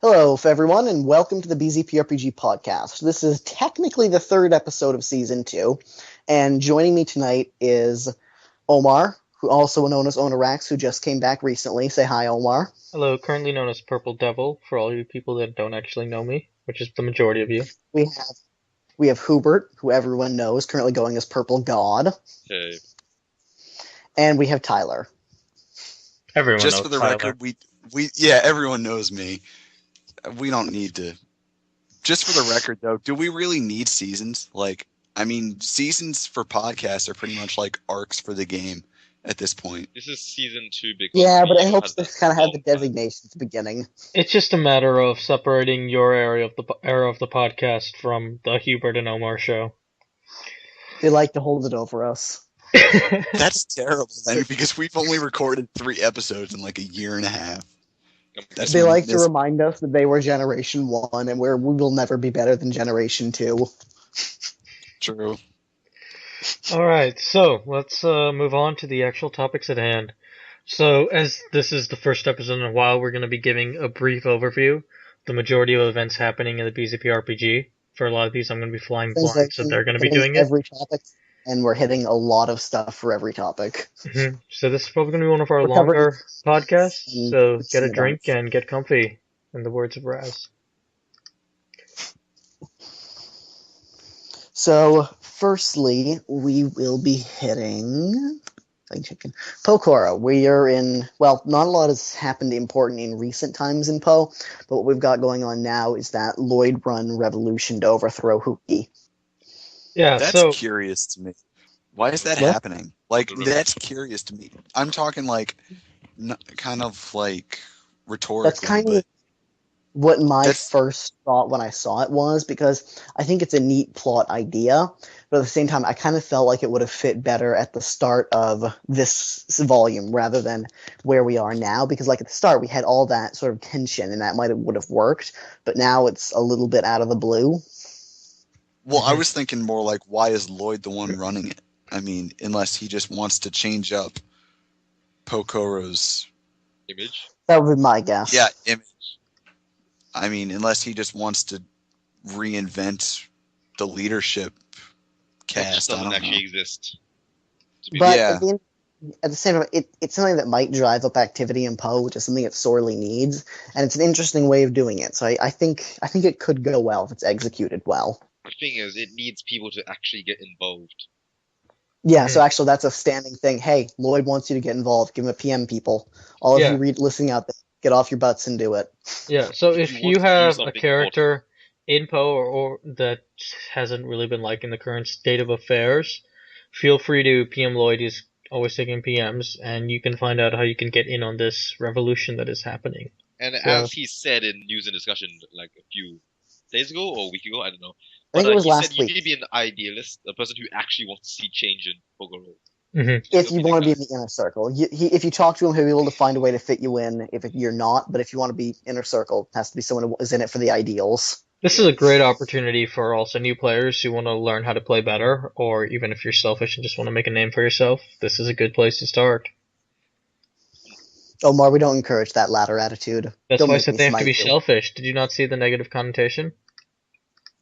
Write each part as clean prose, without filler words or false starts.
Hello, everyone, and welcome to the BZPRPG Podcast. This is technically the third episode of Season 2, and joining me tonight is Omar, who also known as Onarax, who just came back recently. Say hi, Omar. Hello, currently known as Purple Devil, for all you people that don't actually know me, which is the majority of you. We have Hubert, who everyone knows, currently going as Purple God. Hey. And we have Tyler. Everyone Just knows for the Tyler. record, everyone knows me. We don't need to. Just for the record, though, do we really need seasons? Seasons for podcasts are pretty much like arcs for the game at this point. This is season 2 because yeah, but it helps to kind of have the designation at the beginning. It's just a matter of separating your era of the podcast from the Hubert and Omar show. They like to hold it over us. That's terrible, because we've only recorded 3 episodes in like a year and a half. They like to remind us that they were Generation 1, and we will never be better than Generation 2. True. Alright, so let's move on to the actual topics at hand. So, as this is the first episode in a while, we're going to be giving a brief overview. The majority of events happening in the BZPRPG. For a lot of these, I'm going to be flying blind, so they're going to be doing every topic. And we're hitting a lot of stuff for every topic. Mm-hmm. So this is probably going to be one of our longer podcasts, so get a drink and get comfy, in the words of Raz. So, firstly, we will be hitting Pokoro. We are in, well, not a lot has happened important in recent times in Po, but what we've got going on now is that Lloyd run revolution to overthrow Huki. Yeah, that's curious to me. Why is that happening? That's curious to me. I'm talking kind of rhetorically. That's kind of what my first thought when I saw it was, because I think it's a neat plot idea, but at the same time, I kind of felt like it would have fit better at the start of this volume rather than where we are now, because at the start, we had all that sort of tension, and that would have worked, but now it's a little bit out of the blue. Well, I was thinking more why is Lloyd the one running it? I mean, unless he just wants to change up Pokoro's image? That would be my guess. Yeah, image. I mean, unless he just wants to reinvent the leadership cast. Doesn't actually exist. But at the same time, it's something that might drive up activity in Po, which is something it sorely needs, and it's an interesting way of doing it. So I think it could go well if it's executed well. The thing is, it needs people to actually get involved. Yeah, so actually that's a standing thing. Hey, Lloyd wants you to get involved. Give him a PM, people. All of you listening out there, get off your butts and do it. Yeah, so if you have a character in Po or that hasn't really been in the current state of affairs, feel free to PM Lloyd. He's always taking PMs, and you can find out how you can get in on this revolution that is happening. And as he said in News and Discussion a few days ago or a week ago, I don't know. I think it was last week. You need to be an idealist, a person who actually wants to see change in Pokoro. Mm-hmm. If you want to be in the inner circle. If you talk to him, he'll be able to find a way to fit you in if you're not, but if you want to be inner circle, it has to be someone who is in it for the ideals. This is a great opportunity for also new players who want to learn how to play better, or even if you're selfish and just want to make a name for yourself, this is a good place to start. Omar, we don't encourage that latter attitude. That's why I said they have to be selfish. Did you not see the negative connotation?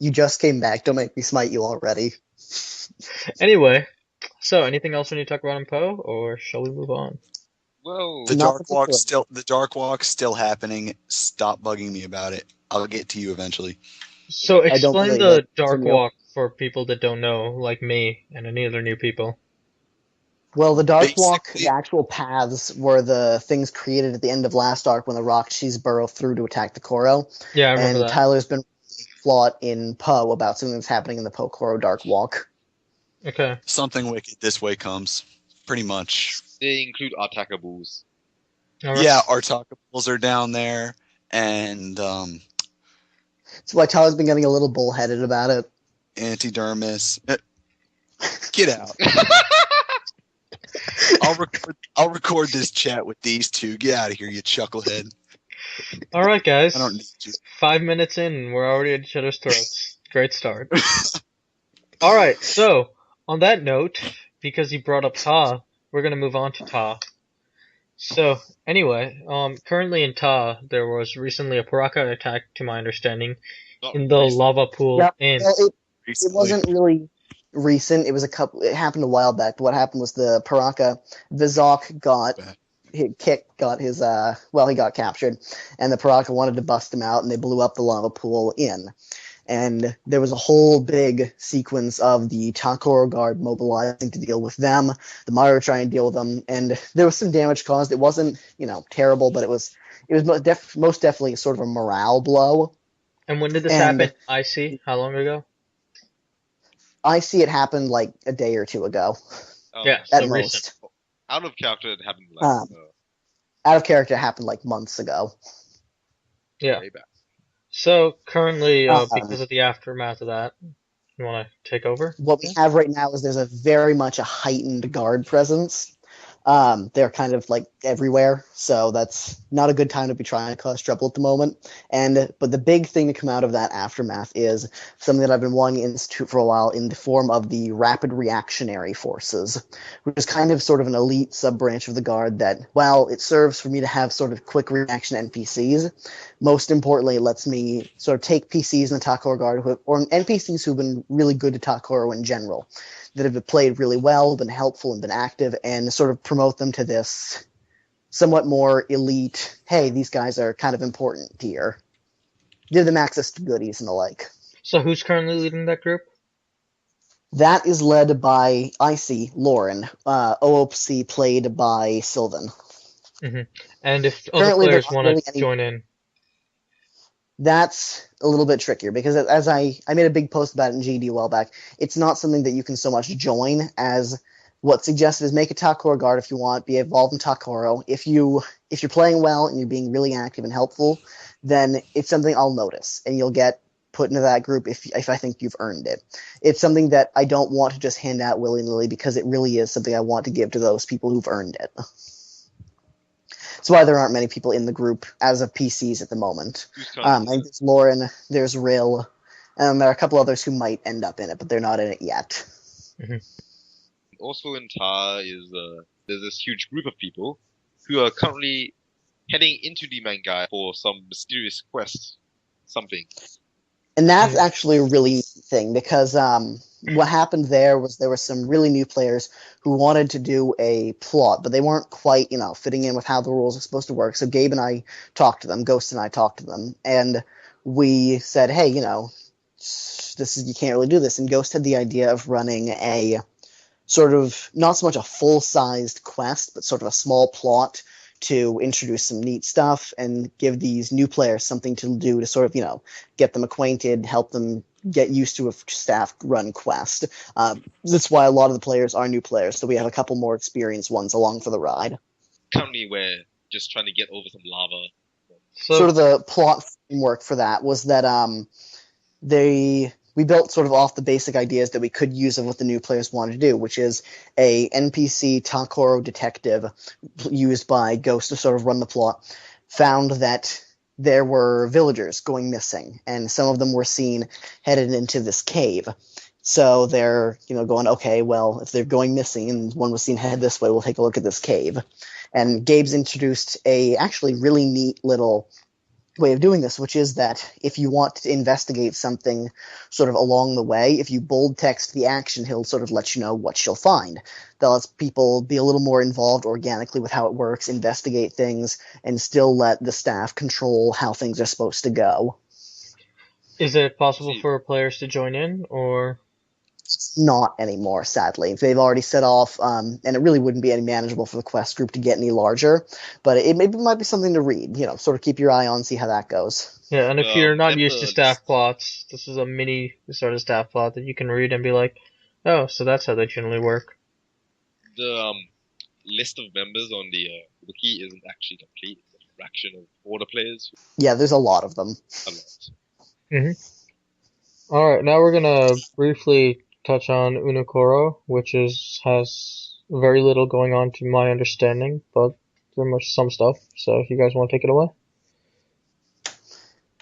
You just came back. Don't make me smite you already. Anyway, so anything else we need to talk about in Po, or shall we move on? Well, the Dark Walk's still happening. Stop bugging me about it. I'll get to you eventually. So explain the Dark Walk for people that don't know, like me and any other new people. Well, the Dark Walk, the actual paths were the things created at the end of last arc when the Rock-Cheese burrow through to attack the Koro. Yeah, I remember that. And Tyler's been plot in Po about something that's happening in the Pokoro Dark Walk. Okay. Something wicked this way comes. Pretty much. They include Artakables. Right. Yeah, Artakables are down there, and that's why Tyler's been getting a little bullheaded about it. Antidermis. Get out. I'll record this chat with these two. Get out of here, you chucklehead. All right, guys. I don't need you. 5 minutes in, and we're already at each other's throats. Great start. All right, so on that note, because you brought up Ta, we're gonna move on to Ta. So anyway, currently in Ta, there was recently a Paraka attack, to my understanding, Not in the recent. lava pool. Yeah, And well, it Recently. wasn't really recent. It was it happened a while back. But what happened was the Paraka Vizok he got captured, and the Paraka wanted to bust him out, and they blew up the lava pool in. And there was a whole big sequence of the Takoro Guard mobilizing to deal with them, the Mario trying to deal with them, and there was some damage caused. It wasn't, terrible, but it was most definitely sort of a morale blow. when did this And happen? I see. How long ago? I see it happened like a day or two ago, Yeah, at so recent. most. Out of character, it happened Out of character, it happened like months ago. Yeah. way back. So currently, Um, because of the aftermath of that, you want to take over? What we have right now is there's a very much a heightened guard presence. They're kind of like everywhere, so that's not a good time to be trying to cause trouble at the moment. But the big thing to come out of that aftermath is something that I've been wanting to institute for a while in the form of the Rapid Reactionary Forces, which is kind of sort of an elite sub-branch of the Guard that, while it serves for me to have sort of quick reaction NPCs, most importantly, it lets me sort of take PCs in the Takoro Guard, or NPCs who've been really good to Takoro in general, that have played really well, been helpful, and been active, and sort of promote them to this somewhat more elite, hey, these guys are kind of important tier. Give them access to goodies and the like. So who's currently leading that group? That is led by Icy Lauren, OOC played by Sylvan. Mm-hmm. And if other Currently, players there's not want really to any. join in, That's a little bit trickier because, as I made a big post about it in GD a while back, it's not something that you can so much join as what's suggested is make a Takoro guard if you want, be involved in Takoro. If you're playing well and you're being really active and helpful, then it's something I'll notice and you'll get put into that group if I think you've earned it. It's something that I don't want to just hand out willy-nilly because it really is something I want to give to those people who've earned it. That's why there aren't many people in the group as of PCs at the moment. I think there's Lauren, there's Rill, and there are a couple others who might end up in it, but they're not in it yet. mm-hmm. Also in Tar is there's this huge group of people who are currently heading into the manga for some mysterious quest, something. And that's actually a really neat thing because what happened there were some really new players who wanted to do a plot, but they weren't quite, fitting in with how the rules are supposed to work. So Gabe and I talked to them, Ghost and I talked to them, and we said, hey, you can't really do this. And Ghost had the idea of running a sort of not so much a full-sized quest, but sort of a small plot to introduce some neat stuff and give these new players something to do to sort of, get them acquainted, help them get used to a staff-run quest. That's why a lot of the players are new players, so we have a couple more experienced ones along for the ride. Currently, we're just trying to get over some lava. Sort of the plot framework for that was that we built sort of off the basic ideas that we could use of what the new players wanted to do, which is a NPC Takoro detective used by Ghost to sort of run the plot, found that there were villagers going missing, and some of them were seen headed into this cave. So they're, going, okay, well, if they're going missing and one was seen head this way, we'll take a look at this cave. And Gabe's introduced a actually really neat little way of doing this, which is that if you want to investigate something sort of along the way, if you bold text the action, he'll sort of let you know what you'll find. That lets people be a little more involved organically with how it works, investigate things, and still let the staff control how things are supposed to go. Is it possible for players to join in, or? It's not anymore, sadly. They've already set off, and it really wouldn't be any manageable for the quest group to get any larger, but it might be something to read, sort of keep your eye on, see how that goes. Yeah, and if you're not used to staff plots, this is a mini sort of staff plot that you can read and be like, oh, so that's how they generally work. The list of members on the wiki isn't actually complete. It's a fraction of all the players. Yeah, there's a lot of them. A lot. Mm-hmm. Alright, now we're gonna briefly touch on Unokoro, which has very little going on to my understanding, but there's some stuff. So if you guys want to take it away.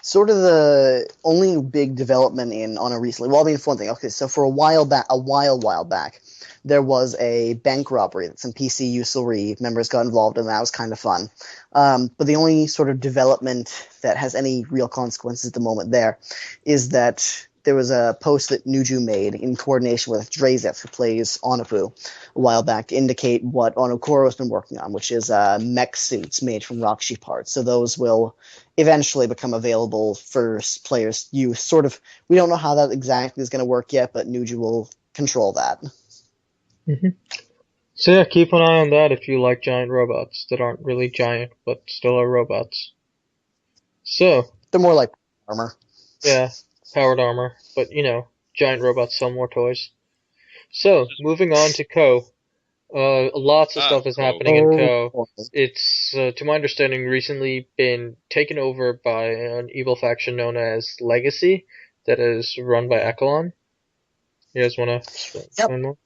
sort of the only big development in Honor recently. Well, I mean, for one thing, okay, so for a while back, there was a bank robbery that some PC USLRE members got involved in. That was kind of fun. But the only sort of development that has any real consequences at the moment there is that there was a post that Nuju made in coordination with Krayzikk, who plays Onopu, a while back, to indicate what Onokoro has been working on, which is mech suits made from Rockshi parts. So those will eventually become available for players' use. Sort of, we don't know how that exactly is going to work yet, but Nuju will control that. Mm-hmm. So yeah, keep an eye on that if you like giant robots that aren't really giant, but still are robots. So they're more like armor. Yeah, powered armor, but giant robots sell more toys. So, moving on to Ko. Lots of stuff is happening in Ko. It's, to my understanding, recently been taken over by an evil faction known as Legacy that is run by Echelon. You guys want to explain more?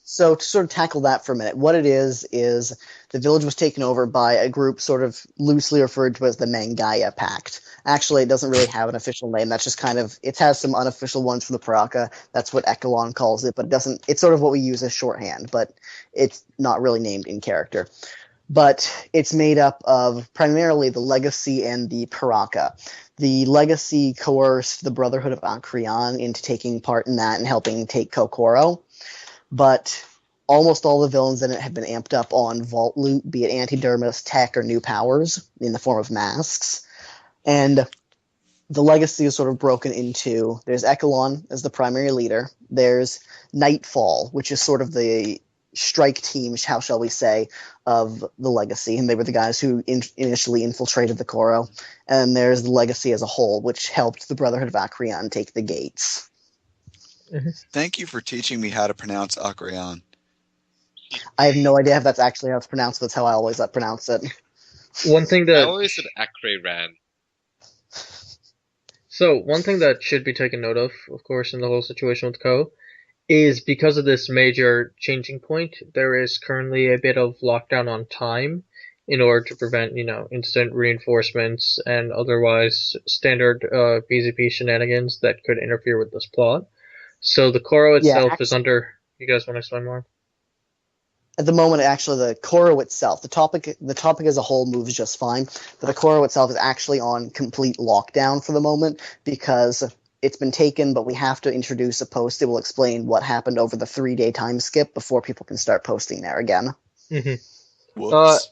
So to sort of tackle that for a minute, what it is the village was taken over by a group sort of loosely referred to as the Mangaya Pact. Actually, it doesn't really have an official name. That's just kind of, it has some unofficial ones from the Paraka. That's what Echelon calls it, but it doesn't, it's sort of what we use as shorthand, but it's not really named in character. But it's made up of primarily the Legacy and the Paraka. The Legacy coerced the Brotherhood of Akrian into taking part in that and helping take Kokoro. But almost all the villains in it have been amped up on vault loot, be it antidermis, tech, or new powers in the form of masks. And the Legacy is sort of broken into, there's Echelon as the primary leader, there's Nightfall, which is sort of the strike team, how shall we say, of the Legacy, and they were the guys who initially infiltrated the Koro. And there's the Legacy as a whole, which helped the Brotherhood of Akrian take the gates. Mm-hmm. Thank you for teaching me how to pronounce Akrian. I have no idea if that's actually how it's pronounced, but that's how I always pronounce it. One thing that I always said Akreran. So, one thing that should be taken note of course, in the whole situation with Ko, is because of this major changing point, there is currently a bit of lockdown on time in order to prevent, instant reinforcements and otherwise standard BZP shenanigans that could interfere with this plot. So the Koro itself is under... You guys want to explain more? At the moment, actually, the Koro itself, the topic as a whole moves just fine, but the Koro itself is actually on complete lockdown for the moment because it's been taken, but we have to introduce a post that will explain what happened over the 3-day time skip before people can start posting there again. Mm-hmm. Whoops.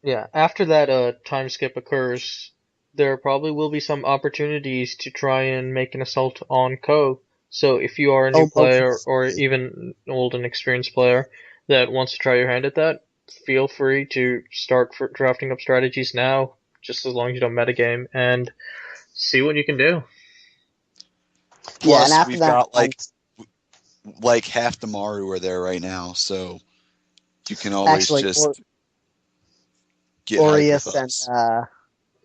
Yeah, after that time skip occurs, there probably will be some opportunities to try and make an assault on Ko. So if you are a new player or even an old and experienced player that wants to try your hand at that, feel free to start drafting up strategies now, just as long as you don't metagame, and see what you can do. Plus, and we've got like half the Maru are there right now, so you can always just get Aureus hype with us.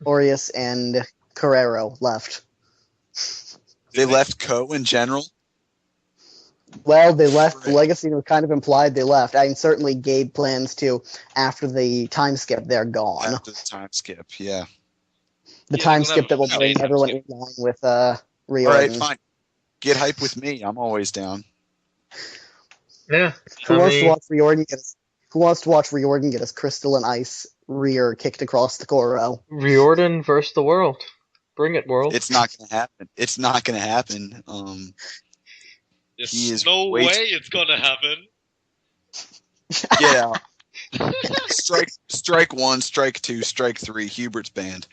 Aureus and Carrero left. They left Ko in general? Well, they left. The Legacy was kind of implied they left. I mean, certainly Gabe plans to, after the time skip, they're gone. After the time skip, yeah. The time skip that will bring everyone in line with Riordan. Alright, fine. Get hype with me. I'm always down. Yeah. Who wants to watch Riordan get his crystal and ice rear kicked across the Koro? Riordan versus the world. Bring it, world. It's not going to happen. It's not going to happen. There's no way it's going to happen. Get out. Strike 1, strike 2, strike 3. Hubert's banned.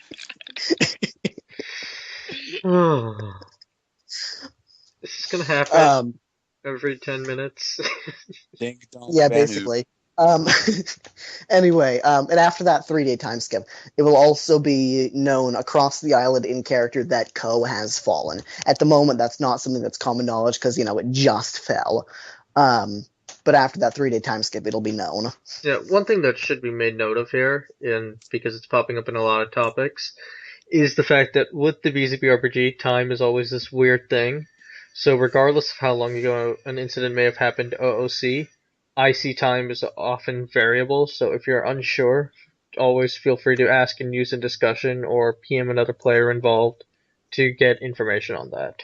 This is going to happen every 10 minutes. Ding dong, yeah, basically. Anyway, and after that 3-day time skip, it will also be known across the island in character that Ko has fallen. At the moment, that's not something that's common knowledge because, it just fell. But after that 3-day time skip, it'll be known. Yeah, one thing that should be made note of here, and because it's popping up in a lot of topics, is the fact that with the BZPRPG, time is always this weird thing. So regardless of how long ago an incident may have happened to OOC, IC time is often variable, so if you're unsure, always feel free to ask and use in discussion or PM another player involved to get information on that.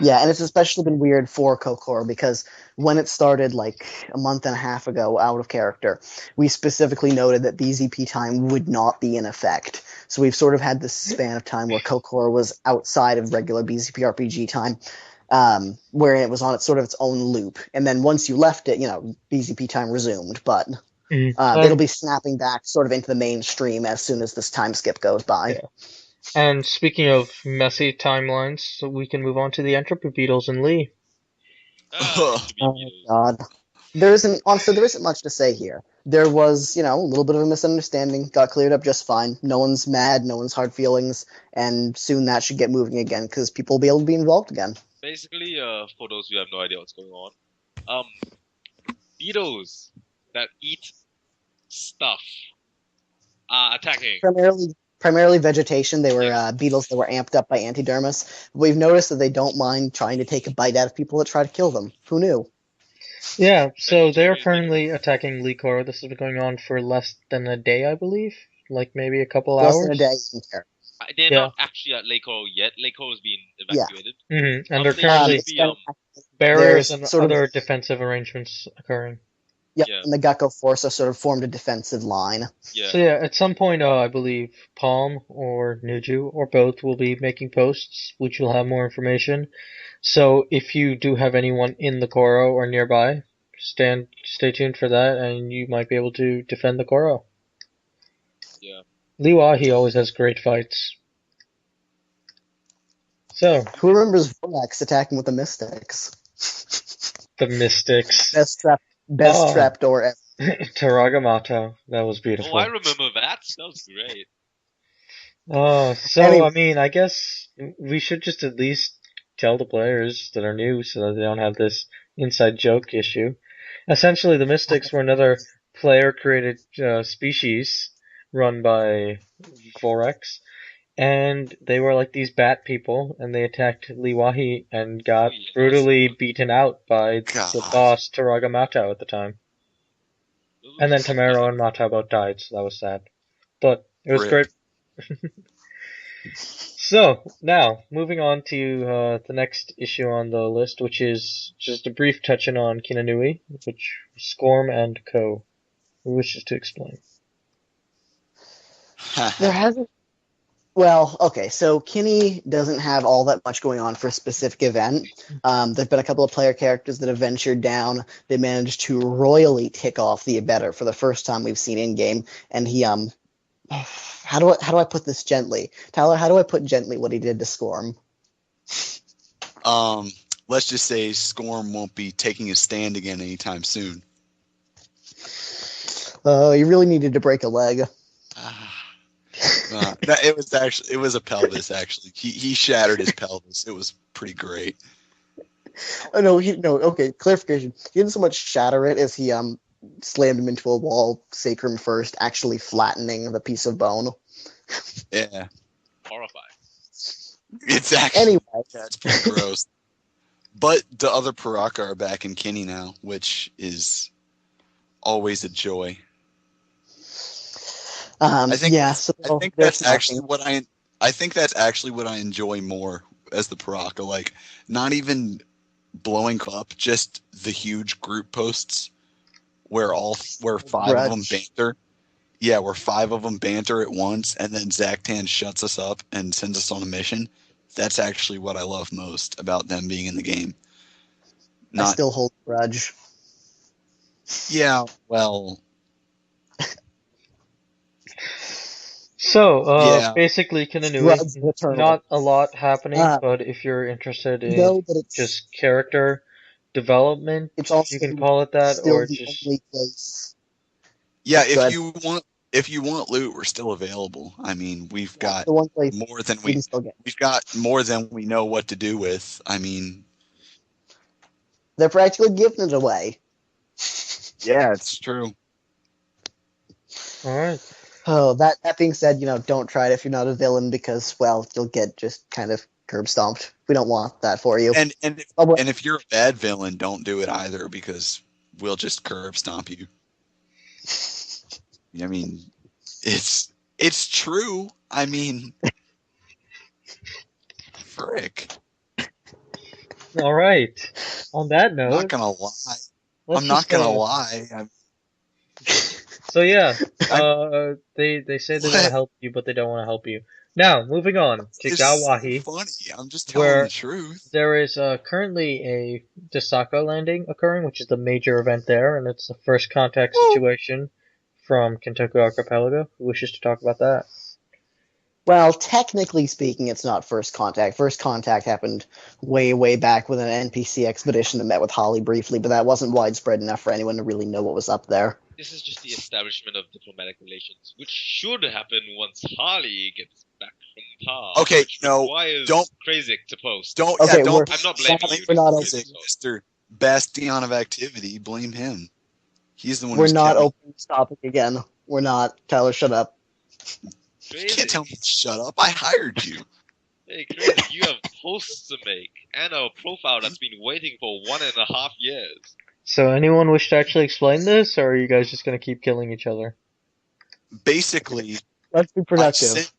Yeah, and it's especially been weird for Kokoro because when it started like a month and a half ago out of character, we specifically noted that BZP time would not be in effect. So we've sort of had this span of time where Kokoro was outside of regular BZP RPG time, where it was on its sort of its own loop. And then once you left it, BZP time resumed, but it'll be snapping back sort of into the mainstream as soon as this time skip goes by. Yeah. And speaking of messy timelines, so we can move on to the Entropy Beetles and Lee. Oh God. There isn't much to say here. There was, a little bit of a misunderstanding, got cleared up just fine. No one's mad, no one's hard feelings, and soon that should get moving again because people will be able to be involved again. Basically, for those who have no idea what's going on, beetles that eat stuff are attacking. Primarily vegetation. They were beetles that were amped up by antidermis. We've noticed that they don't mind trying to take a bite out of people that try to kill them. Who knew? Yeah, so they're currently attacking Licor. This has been going on for less than a day, I believe. Like maybe a couple hours. Less than a day. They're not actually at Licor yet. Licor has been evacuated. Yeah. Mm-hmm. And there are currently barriers and other defensive arrangements occurring. Yep, yeah. And the Gecko Force have sort of formed a defensive line. Yeah. So at some point, I believe Palm or Nuju or both will be making posts, which will have more information. So if you do have anyone in the Koro or nearby, stay tuned for that, and you might be able to defend the Koro. Yeah. Liwa, he always has great fights. So who remembers Vorax attacking with the Mystics? The Mystics. Best trapdoor ever. Taragamato. That was beautiful. Oh, I remember that. That was great. Oh, so anyway. I mean, I guess we should just at least tell the players that are new so that they don't have this inside joke issue. Essentially, the Mystics were another player-created species run by Vorax, and they were like these bat people, and they attacked Liwahi and got brutally beaten out by the boss Taragamato at the time. And then Tamero and Mata both died, so that was sad. But it was great. So, now, moving on to the next issue on the list, which is just a brief touching on Kinanui, which Scorm and Co. Who wishes to explain? There hasn't... Well, okay, so Kinney doesn't have all that much going on for a specific event. There've been a couple of player characters that have ventured down. They managed to royally tick off the Abetter for the first time we've seen in-game, and he... How do I put this gently? Tyler, how do I put gently what he did to Scorm? Let's just say Scorm won't be taking a stand again anytime soon. He really needed to break a leg. It was a pelvis, actually. He shattered his pelvis. It was pretty great. Oh, no, okay, clarification. He didn't so much shatter it as he slammed him into a wall, sacrum first, actually flattening the piece of bone. Yeah. Horrifying. It's actually... Anyway. That's pretty gross. But the other Paraka are back in Kinney now, which is always a joy. I think that's actually what I enjoy more as the Paraka. Like, not even blowing up, just the huge group posts where five of them banter. Yeah, where five of them banter at once, and then Zactan shuts us up and sends us on a mission. That's actually what I love most about them being in the game. I still hold a grudge. Yeah, well... So, basically, Kinanui, not a lot happening, but if you're interested in just character development, it's also you can call it that, or just... only place. Yeah, if you want loot, we're still available. I mean, we've got more than we know what to do with. I mean, they're practically giving it away. Yeah, it's true. All right. Oh, that being said, don't try it if you're not a villain because, well, you'll get just kind of curb stomped. We don't want that for you. And if you're a bad villain, don't do it either because we'll just curb stomp you. I mean, it's true. I mean, frick? All right. On that I'm note, not gonna lie. let's I'm not just, gonna lie. So yeah, they say they want to What? help you, but they don't want to help you. Now, moving on to It's so Gawahi, funny. I'm just telling the where truth. there is currently a Dasaka landing occurring, which is the major event there, and it's the first contact Woo! situation from Kentoku Archipelago. Who wishes to talk about that? Well, technically speaking, it's not first contact. First contact happened way, way back with an NPC expedition that met with Holly briefly, but that wasn't widespread enough for anyone to really know what was up there. This is just the establishment of diplomatic relations, which should happen once Harley gets back from Tar. Okay, which no, requires don't- Krayzikk to post. Don't Okay, don't we're- blame I'm not blaming Krayzikk, you. we're not this is open. Krayzik's Mr. Bastion of Activity. Blame him. He's the one We're who's not killing. opening this topic again. We're not. Tyler, shut up. fault. You can't Krayzikk. tell me to shut up. I hired you. Hey, Krayzikk, you have posts to make and a profile that's been waiting for 1.5 years. So, anyone wish to actually explain this, or are you guys just gonna keep killing each other? Basically, Let's be I productive. sent-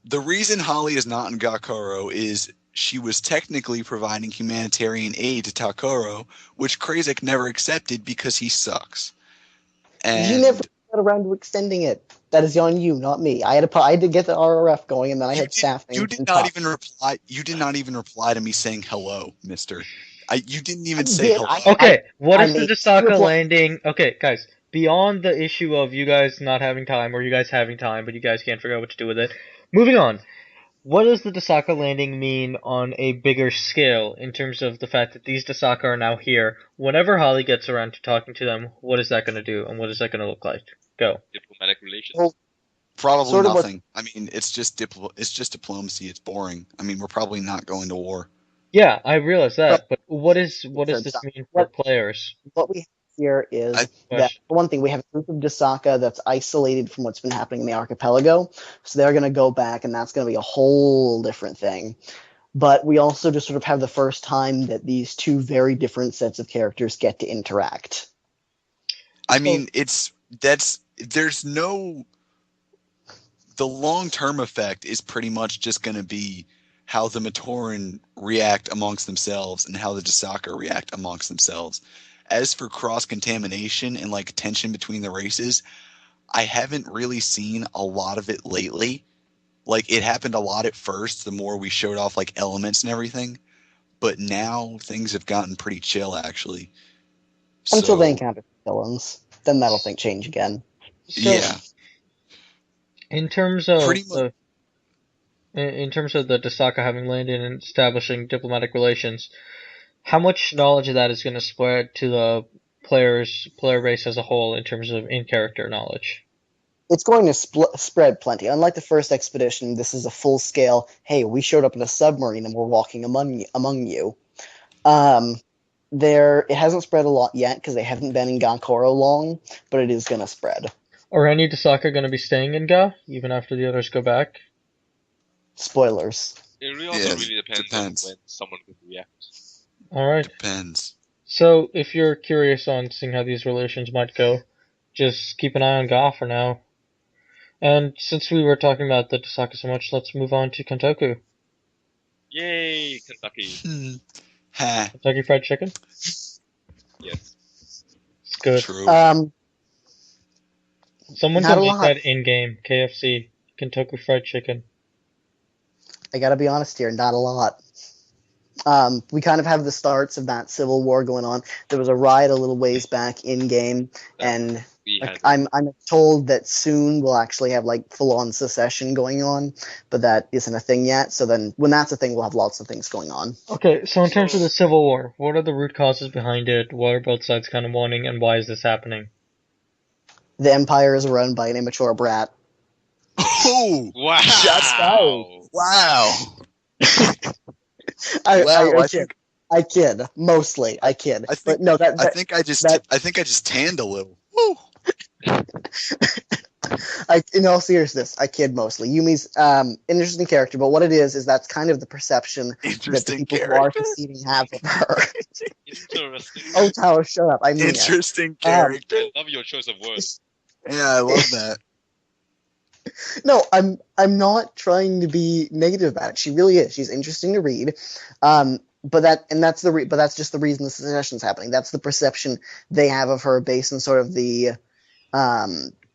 the reason Holly is not in Gakuro is she was technically providing humanitarian aid to Takoro, which Krayzikk never accepted because he sucks. And You never got around to extending it. That is on you, not me. I had to get the RRF going, and then I had staff you things did and not talk. even reply. You did not even reply to me saying hello, Mister. You didn't even I say did. hello. Okay, what I is the made Dasaka reply- landing? Okay, guys, beyond the issue of you guys not having time, or you guys having time, but you guys can't figure out what to do with it. Moving on. What does the Dasaka landing mean on a bigger scale in terms of the fact that these Dasaka are now here? Whenever Holly gets around to talking to them, what is that going to do, and what is that going to look like? Go. Diplomatic relations. Well, Probably sort of what- nothing. I mean, it's just diplomacy. It's boring. I mean, we're probably not going to war. Yeah, I realize that, but what does this mean for What- players? What we have here is I- that, Question. for one thing, we have a group of Dasaka that's isolated from what's been happening in the archipelago. So they're going to go back, and that's going to be a whole different thing. But we also just sort of have the first time that these two very different sets of characters get to interact. I So- mean, there's no. The long-term effect is pretty much just going to be how the Matoran react amongst themselves and how the Dasaka react amongst themselves. As for cross-contamination and like tension between the races, I haven't really seen a lot of it lately. Like, it happened a lot at first, the more we showed off like elements and everything. But now things have gotten pretty chill, actually. Until they So, encounter villains. Then that'll change again. So, yeah. In terms of Pretty much. in terms of the Dasaka having landed and establishing diplomatic relations, how much knowledge of that is going to spread to the player base as a whole in terms of in-character knowledge? It's going to spread plenty. Unlike the first expedition, this is a full-scale, hey, we showed up in a submarine and we're walking among you. It hasn't spread a lot yet because they haven't been in Gankoro long, but it is going to spread. Are any Dasaka going to be staying in Ga even after the others go back? Spoilers. It really also Yeah, really depends depends. on when someone could react. All right. Depends. So, if you're curious on seeing how these relations might go, just keep an eye on Ga for now. And since we were talking about the Dasaka so much, let's move on to Kentoku. Yay, Kentucky. Ha. Kentucky Fried Chicken? Yes. It's good. True. Someone not can a make lot. that in-game. KFC. Kentucky Fried Chicken. I gotta be honest here, not a lot. We kind of have the starts of that civil war going on. There was a riot a little ways back in game, and We had I'm told that soon we'll actually have like full-on secession going on, but that isn't a thing yet. So then, when that's a thing, we'll have lots of things going on. Okay, so in terms of the Civil War, what are the root causes behind it? What are both sides kind of wanting, and why is this happening? The empire is run by an immature brat. Oh! Wow. Shots fired. Wow. I kid. Mostly, I kid. I think, but no, I think I just tanned a little. Woo. In all seriousness, I kid mostly. Yumi's interesting character, but what it is that's kind of the perception that the Interesting people who are character. seceding have of her. Interesting. Oh, Tyler, shut up. I mean it. Interesting character. I love your choice of words. Yeah, I love that. No, I'm not trying to be negative about it. She really is. She's interesting to read. But that's just the reason the session's happening. That's the perception they have of her based on sort of the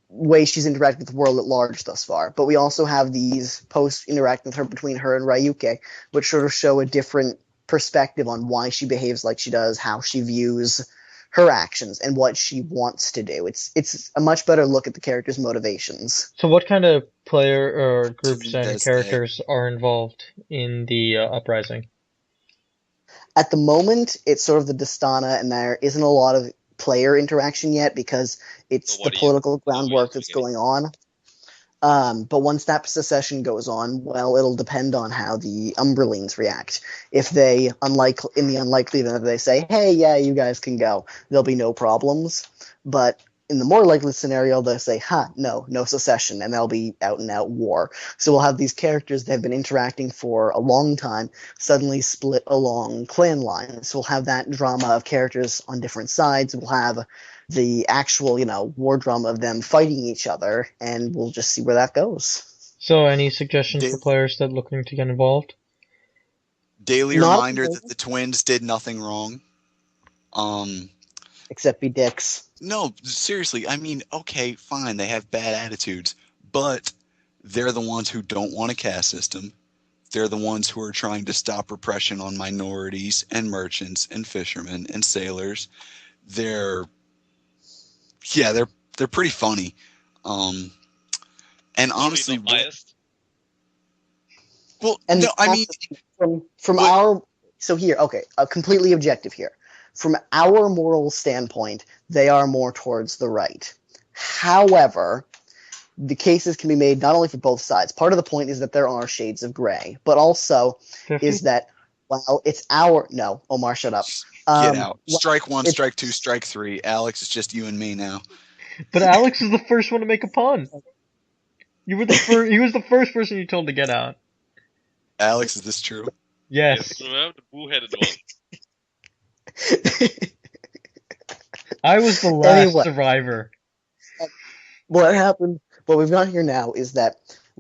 way she's interacted with the world at large thus far. But we also have these posts interacting with her between her and Ryuke, which sort of show a different perspective on why she behaves like she does, how she views her actions, and what she wants to do. It's a much better look at the character's motivations. So what kind of player or groups Team and does characters are involved in the uprising? At the moment, it's sort of the Dastana, and there isn't a lot of player interaction yet because it's the political groundwork that's going on. But once that secession goes on, well, it'll depend on how the Umberlines react. If they, in the unlikely event that they say, hey, yeah, you guys can go, there'll be no problems. But in the more likely scenario, they'll say, no secession, and there'll be out-and-out war. So we'll have these characters that have been interacting for a long time suddenly split along clan lines. So we'll have that drama of characters on different sides. We'll have the actual, war drama of them fighting each other, and we'll just see where that goes. So any suggestions for players that looking to get involved? Daily Not reminder that the twins did nothing wrong. Except be dicks. No, seriously, I mean, okay, fine, they have bad attitudes, but they're the ones who don't want a caste system. They're the ones who are trying to stop repression on minorities and merchants and fishermen and sailors. They're pretty funny. And honestly, completely objective here. From our moral standpoint, they are more towards the right. However, the cases can be made not only for both sides. Part of the point is that there are shades of gray, but also 50? Is that, well, it's our... No, Omar, shut up. Get out. Strike one, strike two, strike three. Alex, it's just you and me now. But Alex is the first one to make a pun. You were the first. He was the first person you told to get out. Alex, is this true? Yes. Remember the bull-headed one? I was the last survivor. What happened? What we've got here now is that,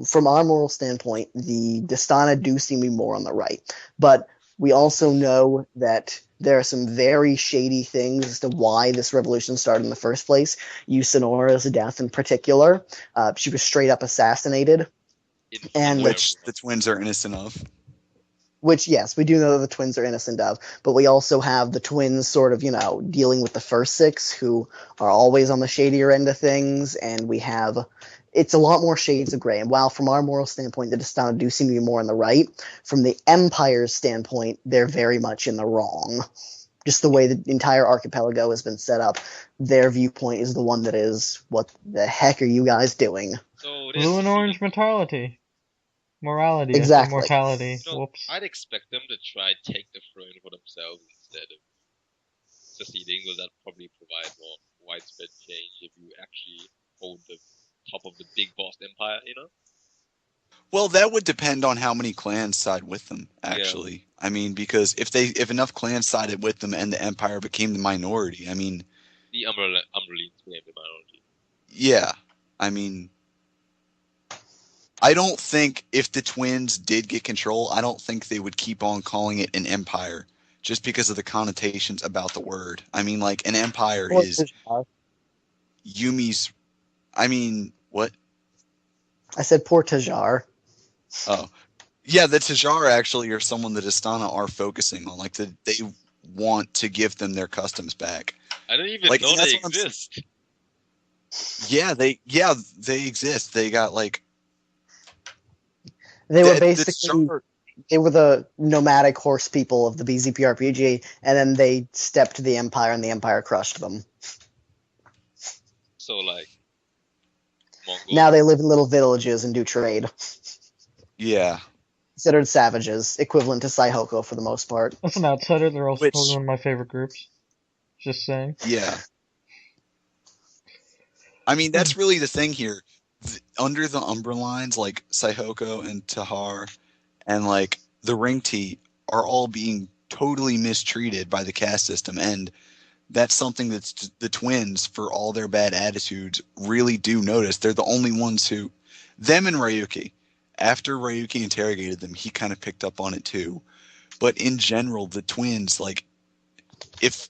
from our moral standpoint, the Dastana do seem to be more on the right. But we also know that there are some very shady things as to why this revolution started in the first place. Sonora's death in particular. She was straight up assassinated. Which the twins are innocent of. Which, yes, we do know that the twins are innocent of, but we also have the twins sort of, dealing with the first six, who are always on the shadier end of things, and we have... It's a lot more shades of gray, and while from our moral standpoint, the Dastana do seem to be more on the right, from the Empire's standpoint, they're very much in the wrong. Just the way the entire archipelago has been set up, their viewpoint is the one that is, what the heck are you guys doing? So blue and orange mortality. Morality, exactly. Mortality. So Whoops. I'd expect them to try take the throne for themselves instead of seceding. Will that probably provide more widespread change if you actually hold the top of the big boss empire, Well, that would depend on how many clans side with them, actually. Yeah. I mean, because if enough clans sided with them and the empire became the minority, I mean... The Umberlines became the minority. Yeah, I mean... I don't think if the twins did get control, I don't think they would keep on calling it an empire just because of the connotations about the word. I mean, like, an empire is Yumi's... I mean, what? I said poor Tajar. Oh. Yeah, the Tajar actually are someone that Astana are focusing on. Like, they want to give them their customs back. I don't even know they exist. Yeah, they exist. They got, like... They were basically... They were the nomadic horse people of the BZPRPG, and then they stepped to the Empire, and the Empire crushed them. So, like... Mongols. Now they live in little villages and do trade. Yeah. Considered savages, equivalent to Saihoko for the most part. That's an outsider. They're also one of my favorite groups. Just saying. Yeah. I mean, that's really the thing here. Under the Umberlines, like Saihoko and Tahar and like the Ring T are all being totally mistreated by the caste system, and that's something that the twins, for all their bad attitudes, really do notice. They're the only ones who... Them and Ryuki. After Ryuki interrogated them, he kind of picked up on it too. But in general, the twins, like, if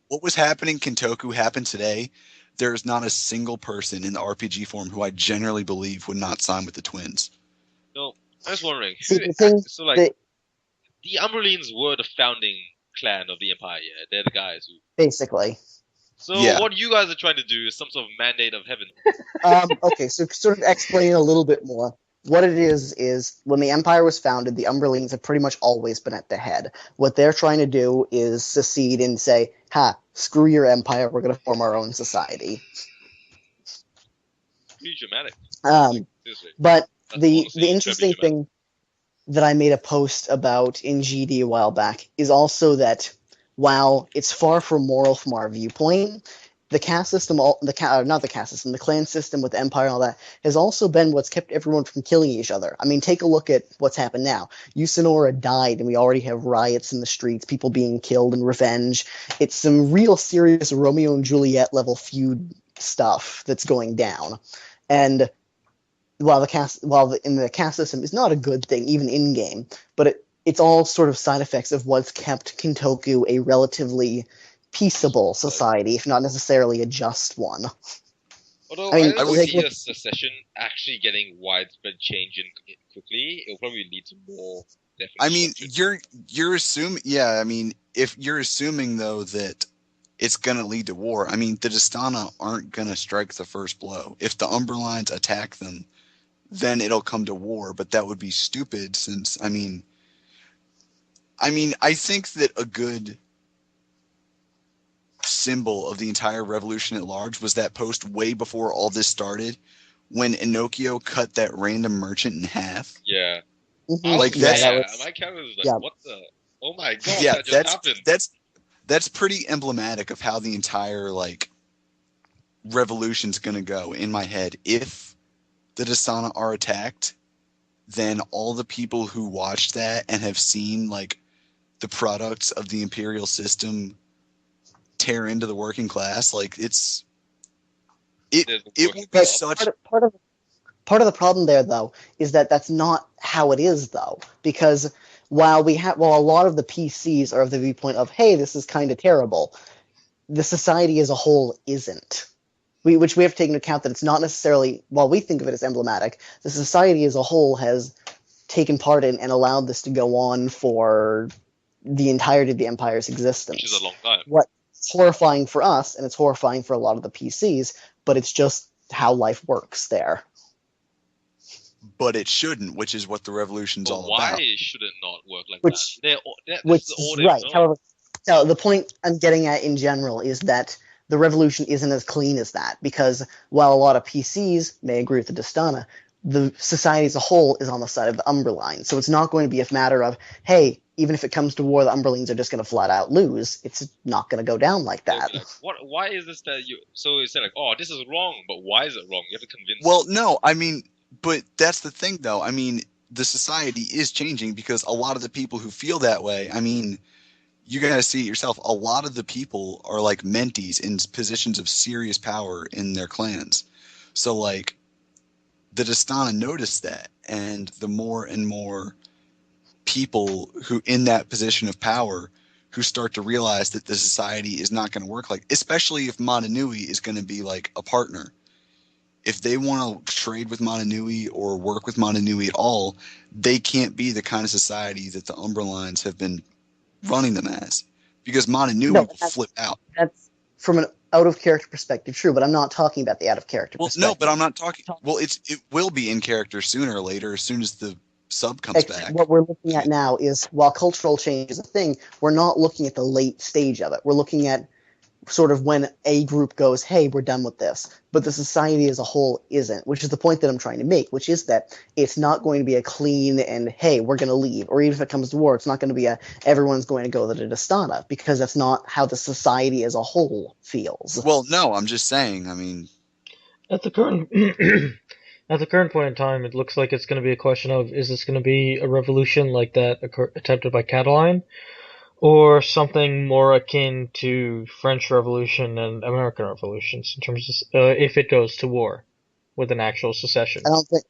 what was happening in Kintoku happened today, there is not a single person in the RPG form who I generally believe would not sign with the twins. No, I was wondering. See, the thing, The Umberlines were the founding clan of the Empire. Yeah? They're the guys who. Basically. So Yeah. what you guys are trying to do is some sort of mandate of heaven. Okay, so sort of explain a little bit more. What it is when the Empire was founded, the Umberlines have pretty much always been at the head. What they're trying to do is secede and say, ha, screw your Empire, we're going to form our own society. Pretty dramatic. But the interesting thing that I made a post about in GD a while back is also that while it's far from moral from our viewpoint, the caste system, the clan system with the Empire and all that, has also been what's kept everyone from killing each other. I mean, take a look at what's happened now. Yusinora died, and we already have riots in the streets, people being killed and revenge. It's some real serious Romeo and Juliet level feud stuff that's going down. And while the caste system is not a good thing, even in game, but it's all sort of side effects of what's kept Kintoku a relatively peaceable society, if not necessarily a just one. Although I don't see a secession actually getting widespread change quickly, it'll probably lead to more. I mean, you're assuming, yeah. I mean, if you're assuming though that it's gonna lead to war, I mean, the Dastana aren't gonna strike the first blow. If the Umberlines attack them, then it'll come to war. But that would be stupid, since I mean, I think that a good symbol of the entire revolution at large was that post way before all this started, when Inokiyo cut that random merchant in half. Yeah. Mm-hmm. Like my camera was like, what the? Oh my god! Yeah, that just happened. That's pretty emblematic of how the entire revolution's gonna go in my head. If the Dastana are attacked, then all the people who watched that and have seen the products of the imperial system tear into the working class, it would be such. Part of the problem there, though, is that that's not how it is, though, because while a lot of the PCs are of the viewpoint of, hey, this is kind of terrible, the society as a whole isn't. Which we have to take into account that it's not necessarily, while we think of it as emblematic, the society as a whole has taken part in and allowed this to go on for the entirety of the Empire's existence. Which is a long time. What's horrifying for us, and it's horrifying for a lot of the PCs, but it's just how life works there. But it shouldn't, which is what the revolution's all about. Why should it not work like that? Which is right. However, no, the point I'm getting at in general is that the revolution isn't as clean as that, because while a lot of PCs may agree with the Dastana, the society as a whole is on the side of the Umberline. So it's not going to be a matter of, hey, even if it comes to war, the Umberlines are just going to flat out lose. It's not going to go down like that. Why is this that you... So it's like, oh, this is wrong, but why is it wrong? You have to convince Well, them. No, I mean, but that's the thing, though. I mean, the society is changing because a lot of the people who feel that way, I mean, you gotta see it yourself. A lot of the people are mentees in positions of serious power in their clans. So, the Dastana noticed that, and the more and more people who in that position of power who start to realize that the society is not going to work especially if Motonui is going to be a partner. If they want to trade with Motonui or work with Motonui at all, they can't be the kind of society that the Umberlines have been running them as, because Motonui will flip out. That's from an out-of-character perspective, true, but I'm not talking about the out-of-character perspective. No, but I'm not talking... Well, it will be in character sooner or later, as soon as the sub comes back. What we're looking at now is, while cultural change is a thing, we're not looking at the late stage of it. We're looking at sort of when a group goes, hey, we're done with this, but the society as a whole isn't, which is the point that I'm trying to make, which is that it's not going to be a clean and, hey, we're going to leave, or even if it comes to war, it's not going to be everyone's going to go to the Dastana, because that's not how the society as a whole feels. Well, no, I'm just saying, I mean... At the current point in time, it looks like it's going to be a question of, is this going to be a revolution like that attempted by Cataline, or something more akin to French Revolution and American revolutions in terms of if it goes to war. with an actual secession. I don't think.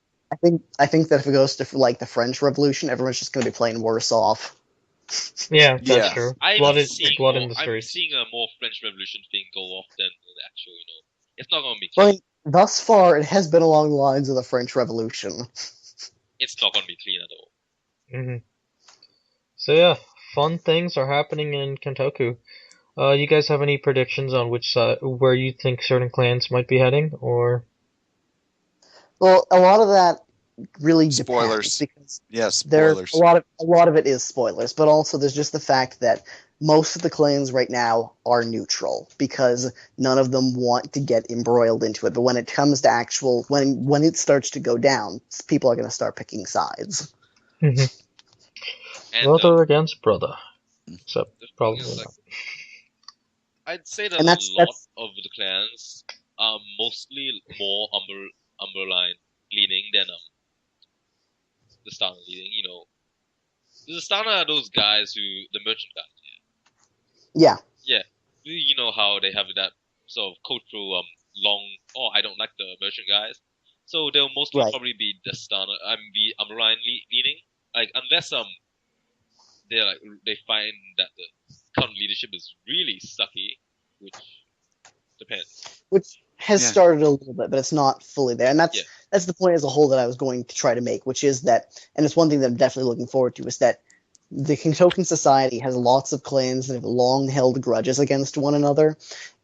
I think that if it goes to like the French Revolution, everyone's just going to be playing worse off. Yeah, that's Yeah. true. I'm Blood in the I'm streets. seeing a more French Revolution thing go off than an actual, it's not gonna be I clean. mean, thus far, it has been along the lines of the French Revolution. It's not gonna be clean at all. hmm So yeah, fun things are happening in Kentoku. You guys have any predictions on which side, where you think certain clans might be heading, or? Well, a lot of that really Spoilers. depends because Yeah, spoilers. a lot of it is spoilers, but also there's just the fact that most of the clans right now are neutral because none of them want to get embroiled into it. But when it comes to actual when it starts to go down, people are going to start picking sides. Mm-hmm. And Brother against brother. So there's probably like, not. I'd say that And a that's lot of the clans are mostly more Umberline leaning than the Starner leaning. The Starner are those guys the merchant guys. yeah. Yeah, you know how they have that sort of cultural long. Oh, I don't like the merchant guys. So they'll mostly Right. probably be the Starner. The Umberline leaning. Like unless they find that the current leadership is really sucky, which depends. Which has Yeah. started a little bit, but it's not fully there. And Yeah. that's the point as a whole that I was going to try to make, which is that, and it's one thing that I'm definitely looking forward to, is that the Kentokan society has lots of clans that have long held grudges against one another,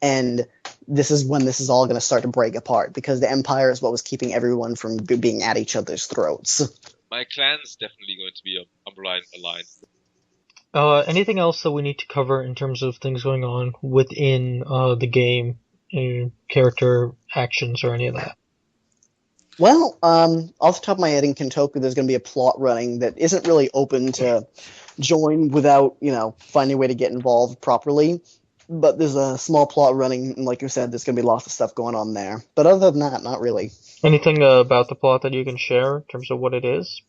and this is when this is all going to start to break apart because the Empire is what was keeping everyone from being at each other's throats. My clan's definitely going to be a Umberline alliance. Anything else that we need to cover in terms of things going on within the game, character actions, or any of that? Well, off the top of my head, in Kentoku, there's going to be a plot running that isn't really open to join without, finding a way to get involved properly. But there's a small plot running, and like you said, there's going to be lots of stuff going on there. But other than that, not really. Anything about the plot that you can share in terms of what it is?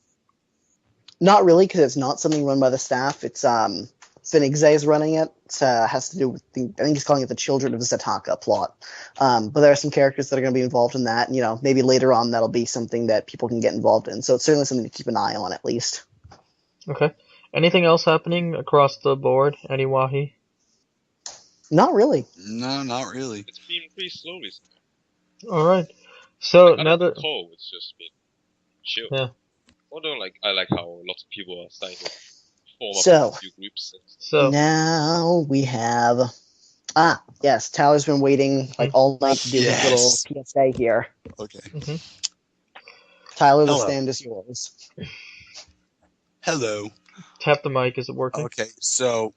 Not really, because it's not something run by the staff. It's Finigze is running it. It has to do with I think he's calling it the Children of Zataka plot. But there are some characters that are going to be involved in that. And, maybe later on that'll be something that people can get involved in. So it's certainly something to keep an eye on, at least. Okay. Anything else happening across the board? Any Wahi? Not really. No, not really. It's been pretty slow recently. All right. So Like, now that call, it's just been chill. Yeah. Although, I like how lots of people are starting to form So, up a few groups. so now we have. Yes, Tyler's been waiting all night to do his little PSA here. Okay. mhm. Tyler, the Hello. stand is yours. Hello. Tap the mic. Is it working? Okay, so,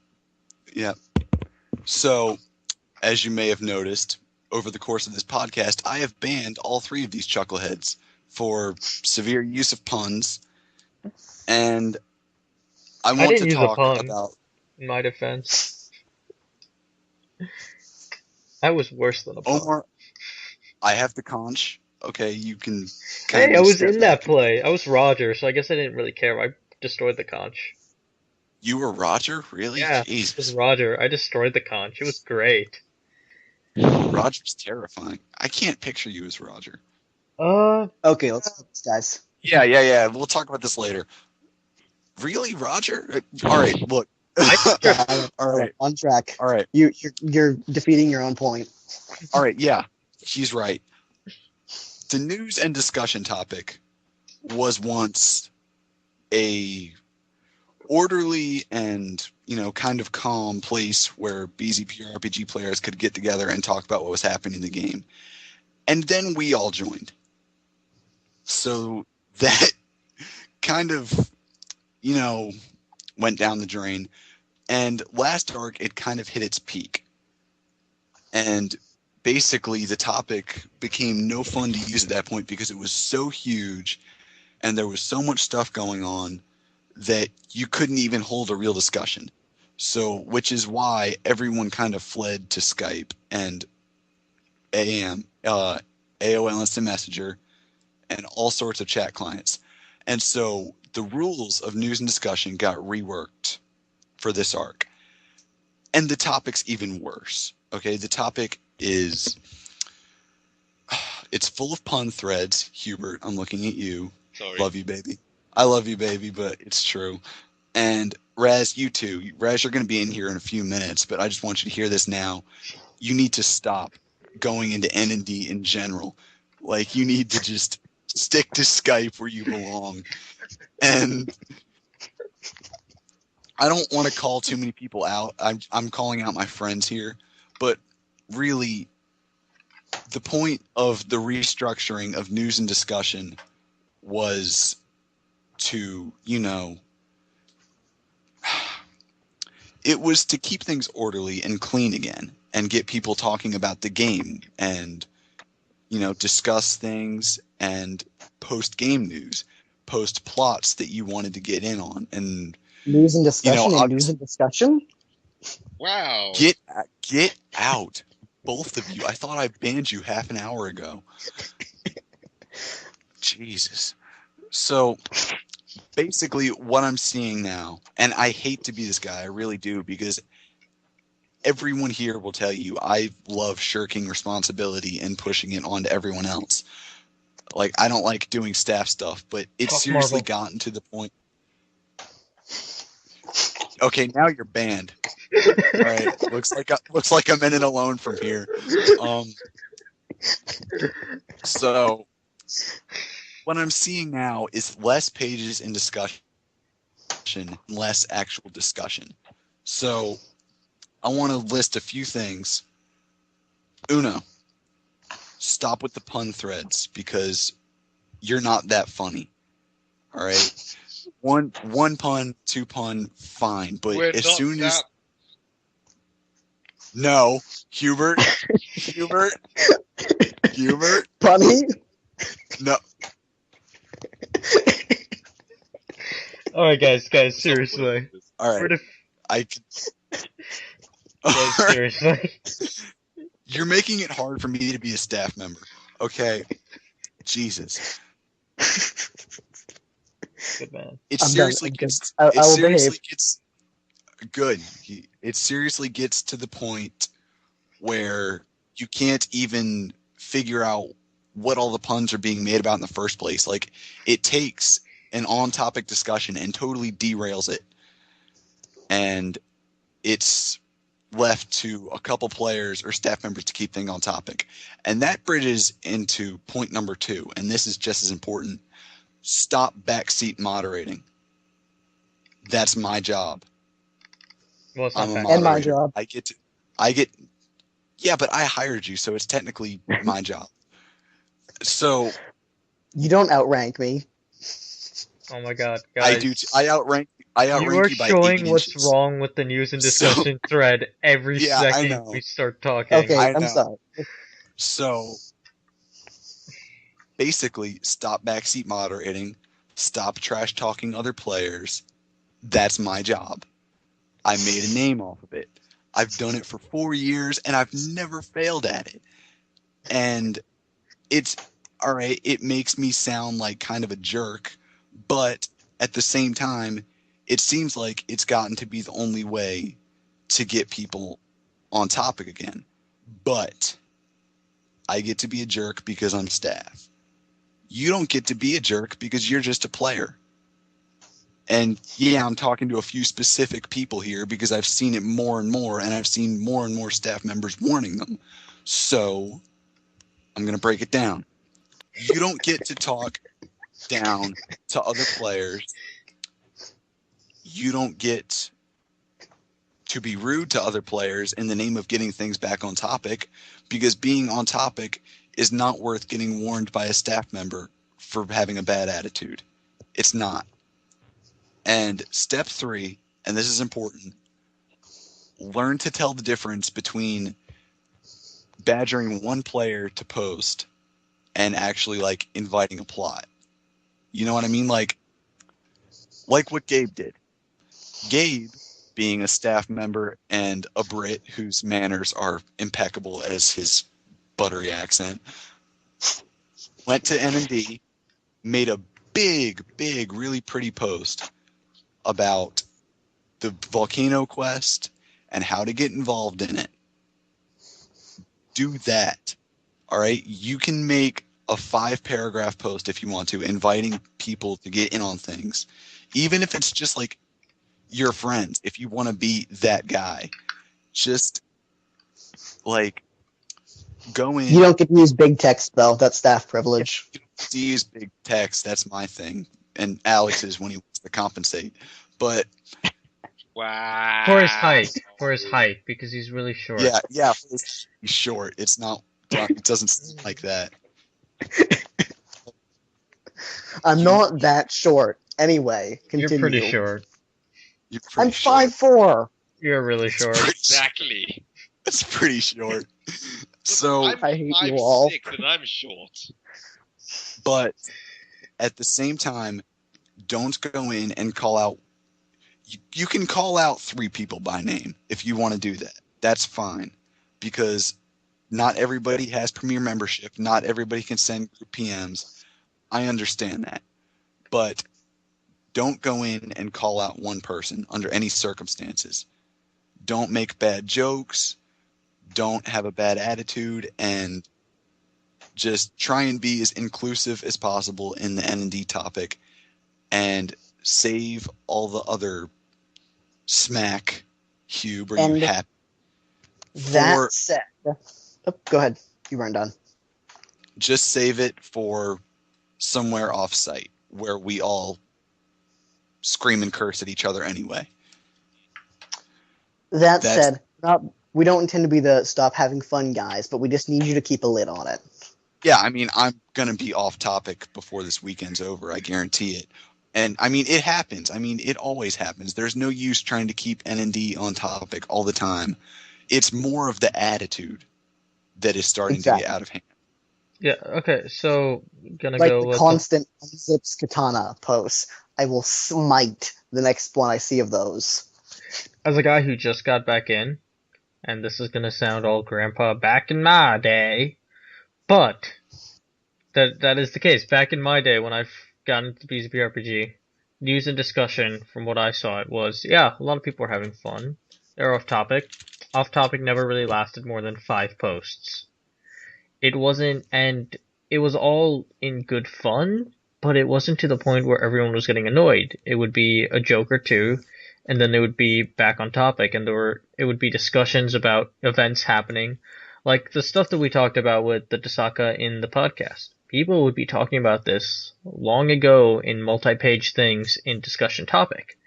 yeah. So, as you may have noticed, over the course of this podcast, I have banned all three of these chuckleheads for severe use of puns, and I want didn't to use a talk pun. about... In my defense, that was worse than a pun. Omar, I have the conch. Okay, you can Hey, kind I of was step in that back. play. I was Roger, so I guess I didn't really care. I destroyed the conch. You were Roger? Really? Yeah, it Jesus. was Roger. I destroyed the conch. It was great. Roger's terrifying. I can't picture you as Roger. Okay, let's do this, guys. Yeah. We'll talk about this later. Really, Roger? All right, look. All right. On track. All right. You're defeating your own point. All right, yeah. He's right. The news and discussion topic was once a orderly and, kind of calm place where BZPRPG players could get together and talk about what was happening in the game. And then we all joined. So that kind of, went down the drain. And last arc, it kind of hit its peak. And basically, the topic became no fun to use at that point because it was so huge and there was so much stuff going on that you couldn't even hold a real discussion. So, which is why everyone kind of fled to Skype and AOL Instant Messenger, and all sorts of chat clients. And so the rules of news and discussion got reworked for this arc. And the topic's even worse. Okay, the topic is It's full of pun threads. Hubert, I'm looking at you. Sorry. Love you, baby. I love you, baby, but it's true. And Raz, you too. Raz, you're going to be in here in a few minutes, but I just want you to hear this now. You need to stop going into N&D in general. Like, you need to just stick to Skype where you belong. And I don't want to call too many people out. I'm calling out my friends here, but really, the point of the restructuring of news and discussion was to, it was to keep things orderly and clean again and get people talking about the game and, discuss things and post game news, post plots that you wanted to get in on. And news and discussion and news and discussion? Wow. Get out. Both of you. I thought I banned you half an hour ago. Jesus. So basically what I'm seeing now, and I hate to be this guy, I really do, because everyone here will tell you I love shirking responsibility and pushing it onto everyone else. Like, I don't like doing staff stuff, but it's seriously gotten to the point. Okay, now you're banned. All right, looks like I'm in it alone from here. So what I'm seeing now is less pages in discussion, less actual discussion. So I want to list a few things. Uno, stop with the pun threads because you're not that funny. All right, one pun, two pun, fine, but We're as not soon that... as no, Hubert, Punny? No. All right, guys, seriously. All right, Seriously. You're making it hard for me to be a staff member. Okay, Jesus. Good man. It I'm seriously done. gets. I It will seriously behave. gets good. It seriously gets to the point where you can't even figure out what all the puns are being made about in the first place. Like, it takes an on-topic discussion and totally derails it, and it's left to a couple players or staff members to keep things on topic. And that bridges into point number 2, and this is just as important. Stop backseat moderating. That's my job. Well, it's not I'm a fact. moderator. And my job. I get yeah, but I hired you, so it's technically my job. So You don't outrank me. Oh my god, guys. I do. I outrank You are you by 8 showing what's inches. wrong with the news and discussion thread every Yeah, I second know. we start talking. Okay, I I'm know. sorry. So basically, stop backseat moderating. Stop trash talking other players. That's my job. I made a name off of it. I've done it for 4 years, and I've never failed at it. And it's all right. It makes me sound like kind of a jerk, but at the same time, it seems like it's gotten to be the only way to get people on topic again. But I get to be a jerk because I'm staff. You don't get to be a jerk because you're just a player. And yeah, I'm talking to a few specific people here because I've seen it more and more, and I've seen more and more staff members warning them. So I'm going to break it down. You don't get to talk down to other players. You don't get to be rude to other players in the name of getting things back on topic, because being on topic is not worth getting warned by a staff member for having a bad attitude. It's not. And step 3, and this is important, learn to tell the difference between badgering one player to post and actually, like, inviting a plot. You know what I mean? Like what Gabe did. Gabe, being a staff member and a Brit whose manners are impeccable as his buttery accent, went to N&D, made a big, really pretty post about the volcano quest and how to get involved in it. Do that. All right, you can make a 5-paragraph post if you want to, inviting people to get in on things, even if it's just like your friends. If you want to be that guy, just like go in. You don't get to use big text though. That's staff privilege. To use big text, that's my thing, and Alex's when he wants to compensate. But Wow. For his height, because he's really short. yeah, he's short. It doesn't seem like that. I'm not that short. Anyway, continue. You're pretty short. I'm 5'4". You're really short. Exactly. That's pretty short. So I hate you 5'6" all. and I'm short. But at the same time, don't go in and call out. You can call out 3 people by name if you want to do that. That's fine, because not everybody has Premier membership. Not everybody can send group PMs. I understand that. But don't go in and call out one person under any circumstances. Don't make bad jokes. Don't have a bad attitude, and just try and be as inclusive as possible in the N&D topic, and save all the other smack, Hube, or you happy. That said, go ahead. You weren't done. Just save it for somewhere off-site where we all scream and curse at each other anyway. That said, we don't intend to be the stop having fun guys, but we just need you to keep a lid on it. Yeah, I mean, I'm going to be off topic before this weekend's over. I guarantee it. And, I mean, it happens. I mean, it always happens. There's no use trying to keep N&D on topic all the time. It's more of the attitude that is starting to get out of hand. Yeah, okay, so gonna like go the with constant unzips katana posts. I will smite the next one I see of those. As a guy who just got back in, and this is gonna sound all grandpa back in my day, but that is the case. Back in my day when I got into BZPRPG, news and discussion from what I saw it was, yeah, a lot of people were having fun. They're off topic. Off topic never really lasted more than 5 posts. It wasn't, and it was all in good fun, but it wasn't to the point where everyone was getting annoyed. It would be a joke or two, and then they would be back on topic, and it would be discussions about events happening, like the stuff that we talked about with the Dasaka in the podcast. People would be talking about this long ago in multi-page things in discussion topic,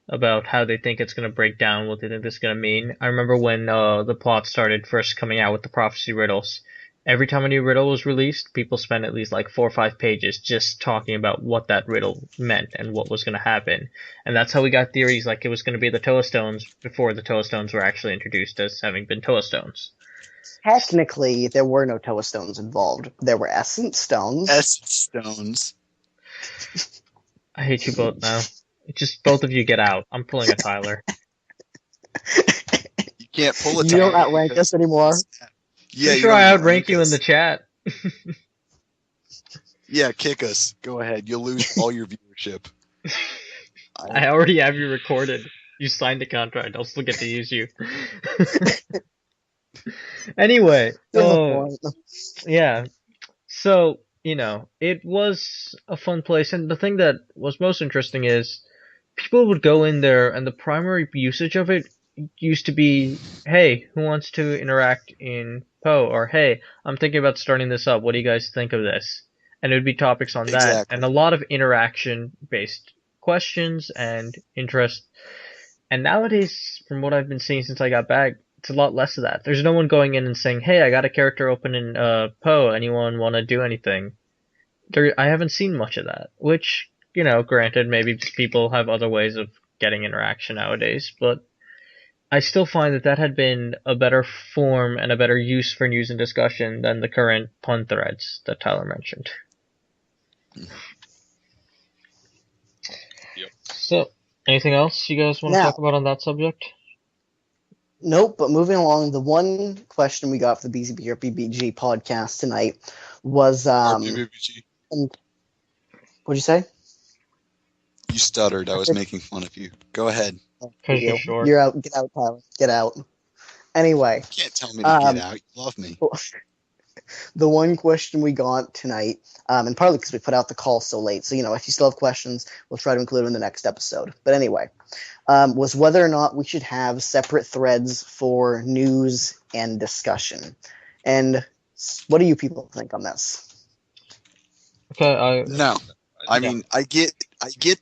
about how they think it's going to break down, what they think this is going to mean. I remember when the plot started first coming out with the prophecy riddles. Every time a new riddle was released, people spent at least like 4 or 5 pages just talking about what that riddle meant and what was going to happen. And that's how we got theories like it was going to be the Toa Stones before the Toa Stones were actually introduced as having been Toa Stones. Technically, there were no Toa Stones involved. There were Essence Stones. Essence Stones. I hate you both now. Just both of you get out. I'm pulling a Tyler. You can't pull a You Tyler. don't outrank us anymore. Yeah, I'm sure I outrank you in the chat. Yeah, kick us. Go ahead. You'll lose all your viewership. I already have you recorded. You signed a contract. I'll still get to use you. Anyway, yeah. So, it was a fun place, and the thing that was most interesting is people would go in there, and the primary usage of it used to be, hey, who wants to interact in Poe? Or, hey, I'm thinking about starting this up. What do you guys think of this? And it would be topics on that, and a lot of interaction-based questions and interest. And nowadays, from what I've been seeing since I got back, it's a lot less of that. There's no one going in and saying, hey, I got a character open in Poe. Anyone want to do anything? I haven't seen much of that, which, granted, maybe people have other ways of getting interaction nowadays, but I still find that had been a better form and a better use for news and discussion than the current pun threads that Tyler mentioned. Yep. So, anything else you guys want to talk about on that subject? Nope, but moving along, the one question we got for the BZPRPG podcast tonight was... BZPRPG. What'd you say? You stuttered. I was making fun of you. Go ahead. Because you're short. You're out. Get out, Tyler. Get out. Anyway. You can't tell me to get out. You love me. the one question we got tonight, and partly because we put out the call so late. So, if you still have questions, we'll try to include them in the next episode. But anyway, was whether or not we should have separate threads for news and discussion. And what do you people think on this? Okay, No. I Yeah. mean, I get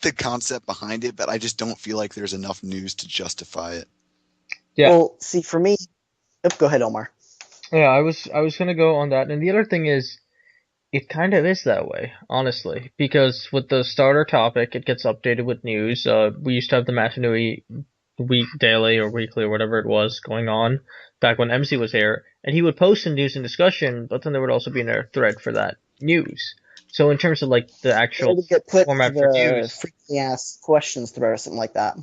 the concept behind it, but I just don't feel like there's enough news to justify it. Yeah. Well, see, for me, go ahead, Omar. Yeah, I was gonna go on that, and the other thing is, it kind of is that way, honestly, because with the starter topic, it gets updated with news. We used to have the Matanui week daily or weekly or whatever it was going on back when MC was here, and he would post in news and discussion, but then there would also be a thread for that news. So in terms of like the It actual would get put format to for the news, frequently asked questions thread or something like that.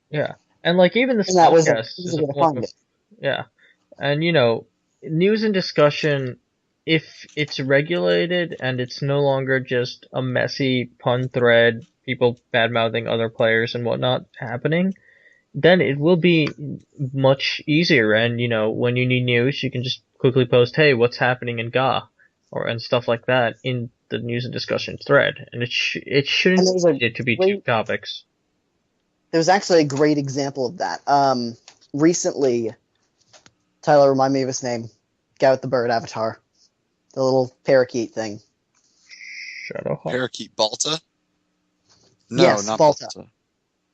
yeah, and like even this And that was podcast is easy a way to form find of, it. yeah, and news and discussion, if it's regulated and it's no longer just a messy pun thread, people bad mouthing other players and whatnot happening, then it will be much easier. And when you need news, you can just quickly post, "Hey, what's happening in Ga?" and stuff like that in the news and discussion thread, and it shouldn't And there's need it to be two topics. There's actually a great example of that. Recently, Tyler, remind me of his name. Guy with the bird avatar. The little parakeet thing. Shadowhawk. Parakeet Balta? No, Yes, not Balta. Balta.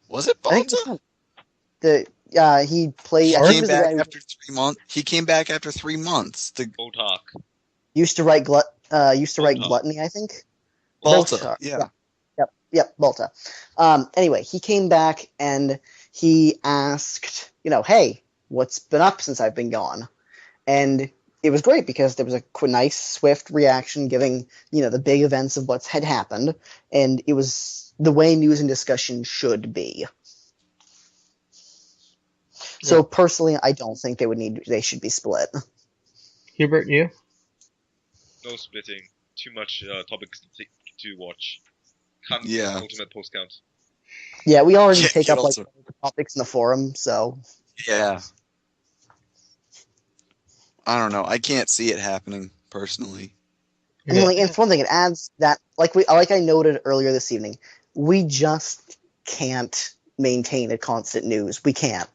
Was it I think Balta? he played. I He think he came was the back guy who after 3 months. He came back after 3 months. The Botak. used to write Balta. Gluttony, I think. Balta, Both are- yeah. Yep, Balta. Anyway, he came back and he asked, hey, what's been up since I've been gone? And it was great because there was a nice, swift reaction giving, the big events of what's had happened. And it was the way news and discussion should be. So personally, I don't think they should be split. Hubert, you? No splitting. Too much topics to watch. Can't Yeah. ultimate post count. Yeah, we already Yeah, take yeah, up also- topics in the forum, so Yeah. I don't know. I can't see it happening personally. and it's one thing. It adds that, like I noted earlier this evening, we just can't maintain a constant news. We can't.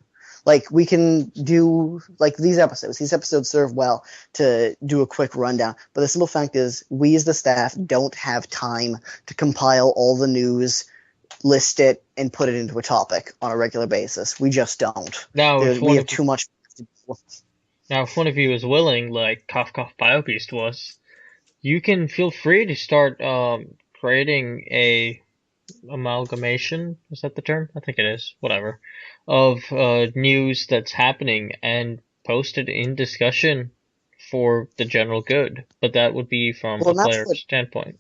Like, we can do these episodes. These episodes serve well to do a quick rundown. But the simple fact is, we as the staff don't have time to compile all the news, list it, and put it into a topic on a regular basis. We just don't. Now, We have too much to do. Now, if one of you is willing, like Cough Cough BioBeast was, you can feel free to start creating a amalgamation. Is that the term? I think it is. Whatever. Of news that's happening and post it in discussion for the general good. But that would be from a player's standpoint.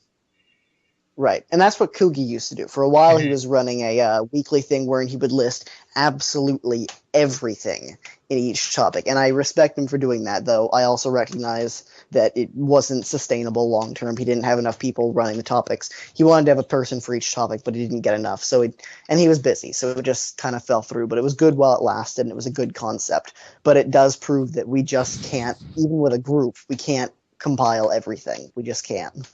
Right, and that's what Kugi used to do. For a while, he was running a weekly thing where he would list absolutely everything in each topic, and I respect him for doing that, though I also recognize that it wasn't sustainable long term. He didn't have enough people running the topics. He wanted to have a person for each topic, but he didn't get enough, and he was busy, so it just kind of fell through, but it was good while it lasted, and it was a good concept. But it does prove that we just can't, even with a group, we can't compile everything. We just can't.